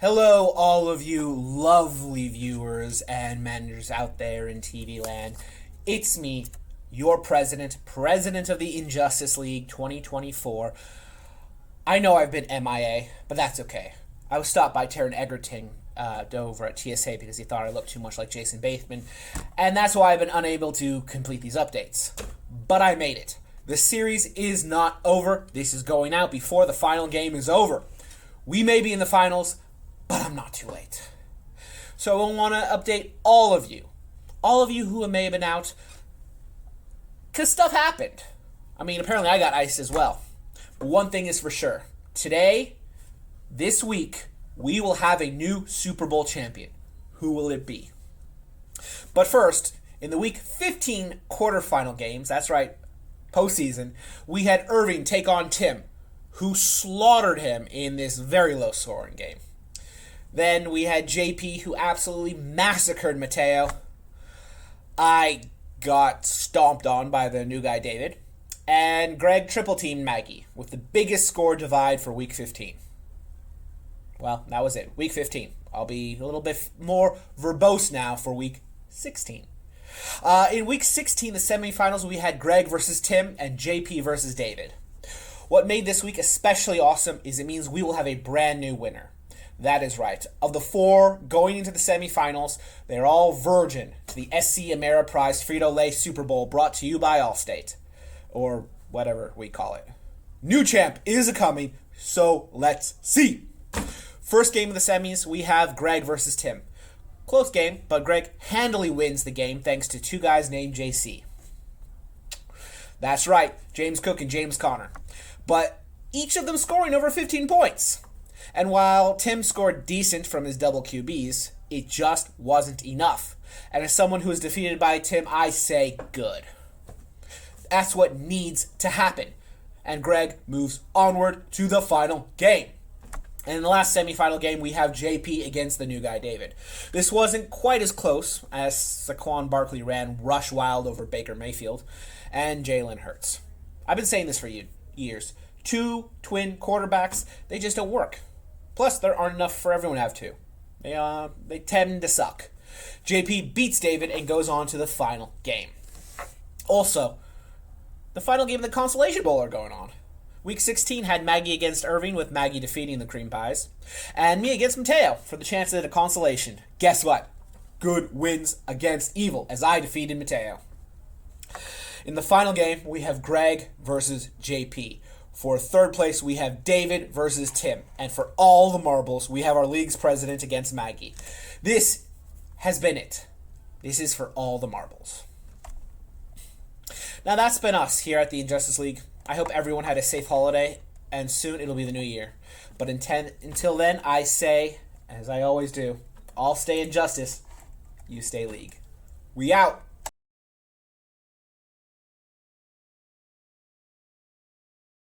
Hello, all of you lovely viewers and managers out there in TV land. It's me, your president of the Injustice League 2024. I know I've been MIA, but that's okay. I was stopped by Taron Egerton over at TSA because he thought I looked too much like Jason Bateman, and that's why I've been unable to complete these updates. But I made it. The series is not over. This is going out before the final game is over. We may be in the finals, but I'm not too late. So I want to update all of you who may have been out, because stuff happened. I mean, apparently I got iced as well. But one thing is for sure. Today, this week, we will have a new Super Bowl champion. Who will it be? But first, in the Week 15 quarterfinal games, that's right, postseason, we had Irving take on Tim, who slaughtered him in this very low-scoring game. Then we had JP, who absolutely massacred Mateo. I got stomped on by the new guy, David. And Greg triple-teamed Maggie with the biggest score divide for Week 15. Well, that was it. Week 15. I'll be a little bit more verbose now for Week 16. In Week 16, the semifinals, we had Greg versus Tim and JP versus David. What made this week especially awesome is it means we will have a brand new winner. That is right. Of the four going into the semifinals, they're all virgin to the SC Ameriprise Frito-Lay Super Bowl brought to you by Allstate. Or whatever we call it. New champ is a-coming, so let's see. First game of the semis, we have Greg versus Tim. Close game, but Greg handily wins the game thanks to two guys named JC. That's right, James Cook and James Conner. But each of them scoring over 15 points. And while Tim scored decent from his double QBs, it just wasn't enough. And as someone who was defeated by Tim, I say good. That's what needs to happen. And Greg moves onward to the final game. And in the last semifinal game, we have JP against the new guy, David. This wasn't quite as close as Saquon Barkley ran rush wild over Baker Mayfield and Jalen Hurts. I've been saying this for years. Two twin quarterbacks, they just don't work. Plus, there aren't enough for everyone to have two. They tend to suck. JP beats David and goes on to the final game. Also, the final game of the Consolation Bowl are going on. Week 16 had Maggie against Irving, with Maggie defeating the Cream Pies, and me against Mateo for the chance at a consolation. Guess what? Good wins against evil, as I defeated Mateo. In the final game, we have Greg versus JP. For third place, we have David versus Tim. And for all the marbles, we have our league's president against Maggie. This has been it. This is for all the marbles. Now that's been us here at the Injustice League. I hope everyone had a safe holiday, and soon it'll be the new year. But until then, I say, as I always do, all stay in justice, you stay league. We out.